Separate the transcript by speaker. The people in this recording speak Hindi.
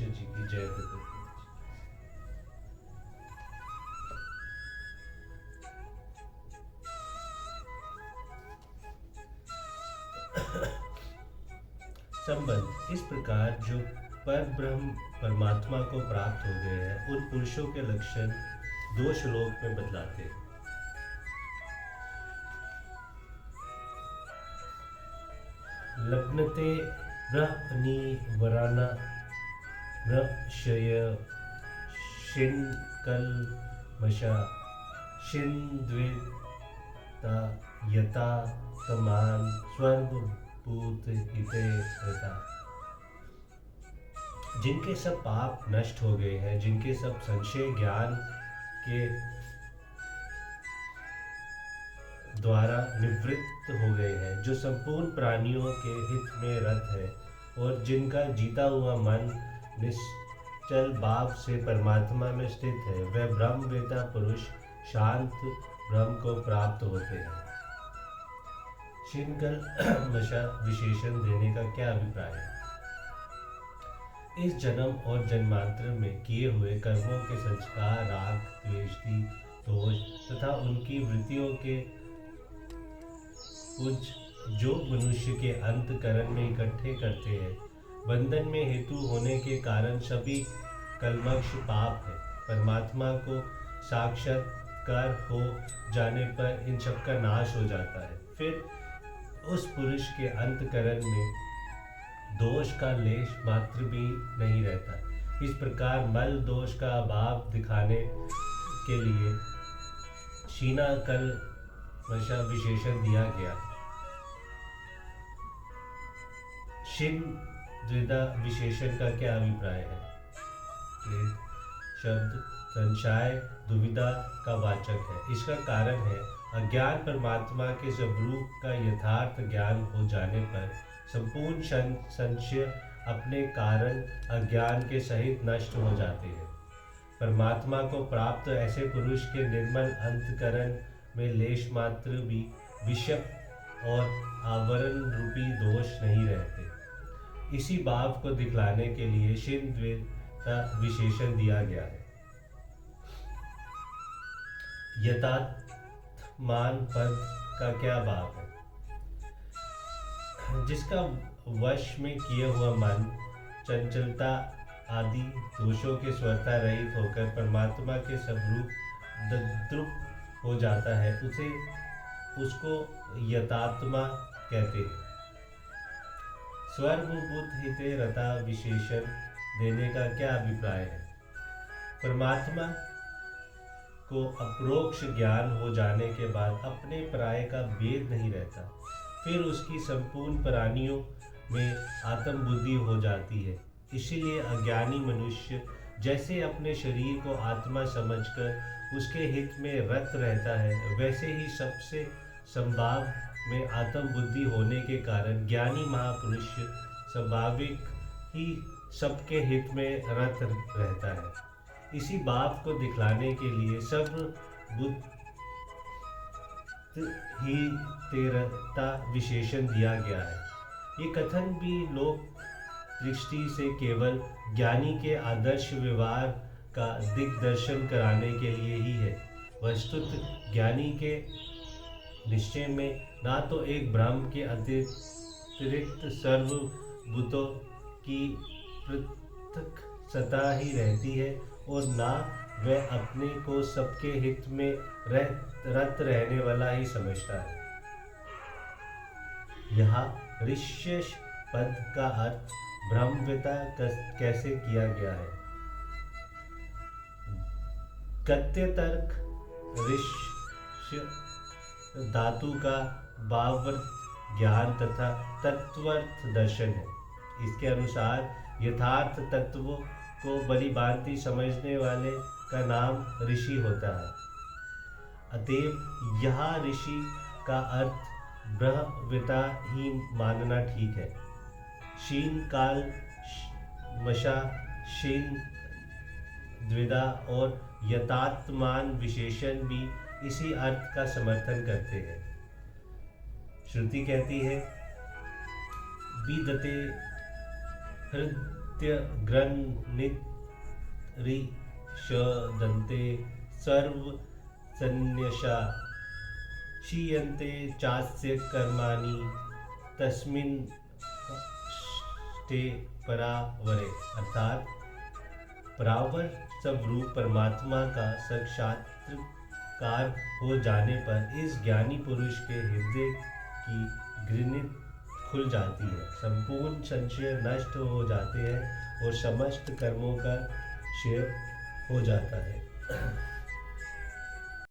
Speaker 1: गणेश जी की जय हो। संबंध इस प्रकार जो पर ब्रह्म परमात्मा को प्राप्त हो गए हैं उन पुरुषों के लक्षण दो श्लोक में बतलाते हैं। लग्नते ब्रह्मणि वराना ब्रह्मशय शिनकल्मषा शिन्द्विता यता तमान स्वर्गभूत हिते रता। जिनके सब पाप नष्ट हो गए हैं, जिनके सब संशय ज्ञान के द्वारा निवृत्त हो गए हैं, जो संपूर्ण प्राणियों के हित में रत है और जिनका जीता हुआ मन निश्चल भाव से परमात्मा में स्थित है, वह ब्रह्मवेता पुरुष शांत ब्रह्म को प्राप्त होते हैं। शिनकल्मषा विशेषण देने का क्या अभिप्राय है? इस जन्म और जन्मांतर में किए हुए कर्मों के संस्कार, राग, द्वेष, दोष तथा उनकी वृत्तियों के कुछ जो मनुष्य के अंतकरण में इकट्ठे करते हैं, बंधन में हेतु होने के कारण सभी कल्मष पाप है। परमात्मा को साक्षात्कार हो जाने पर इन सब का नाश हो जाता है। फिर उस पुरुष के अंतकरण में दोष का लेश मात्र भी नहीं रहता। इस प्रकार मल दोष का अभाव दिखाने के लिए शीनाकल्मषा विशेषण दिया गया। शिन द्विधा विशेषण का क्या अभिप्राय है? शब्द संशय दुविधा का वाचक है। इसका कारण है अज्ञान। परमात्मा के स्वरूप का यथार्थ ज्ञान हो जाने पर संपूर्ण संशय अपने कारण अज्ञान के सहित नष्ट हो जाते हैं। परमात्मा को प्राप्त ऐसे पुरुष के निर्मल अंतकरण में लेश मात्र भी विषय और आवरण रूपी दोष नहीं रहते। इसी भाव को दिखलाने के लिए शिन्द्विता विशेषण दिया गया है। यथात्मान पद का क्या भाव है? जिसका वश में किए हुआ मन चंचलता आदि दोषों के स्वतः रहित होकर परमात्मा के स्वरूप तद्रुप हो जाता है, उसको यथात्मा कहते हैं। स्वर्गभूत हिते रता विशेषण देने का क्या अभिप्राय है? परमात्मा को अपरोक्ष ज्ञान हो जाने के बाद अपने पराये का भेद नहीं रहता। फिर उसकी संपूर्ण प्राणियों में आत्म बुद्धि हो जाती है। इसीलिए अज्ञानी मनुष्य जैसे अपने शरीर को आत्मा समझकर उसके हित में रत रहता है, वैसे ही सबसे संभाव में आत्म बुद्धि होने के कारण ज्ञानी महापुरुष स्वाभाविक ही सबके हित में रत रहता है। इसी बात को दिखलाने के लिए सर्वभूत ही तेरता विशेषण दिया गया है। ये कथन भी लोक दृष्टि से केवल ज्ञानी के आदर्श व्यवहार का दिग्दर्शन कराने के लिए ही है। वस्तुतः ज्ञानी के निश्चय में ना तो एक ब्रह्म के अतिरिक्त सर्वभूतों की पृथक सत्ता ही रहती है और ना वह अपने को सबके हित में रत रहने वाला ही समझता है। यहाँ ऋष्य पद का अर्थ ब्रह्मवेता कैसे किया गया है? गद्य तर्क ऋष्य धातु का भावार्थ ज्ञान तथा तत्वर्थ दर्शन है। इसके अनुसार यथार्थ तत्वों को भली भांति समझने वाले का नाम ऋषि होता है। अतएव यहाँ ऋषि का अर्थ ब्रह्मवेता ही मानना ठीक है। शीन काल मशा शीन द्विधा और यथात्मान विशेषण भी इसी अर्थ का समर्थन करते हैं। श्रुति कहती है विदते ग्रन्निरिषदन्ते सर्व संन्यसा क्षीयन्ते चास्य कर्माणि तस्मिन् ते परावरे। अर्थात परावर स्वरूप परमात्मा का साक्षात्कार हो जाने पर इस ज्ञानी पुरुष के हृदय की ग्रनित खुल जाती है, संपूर्ण संशय नष्ट हो जाते हैं और समस्त कर्मों का क्षय हो जाता है।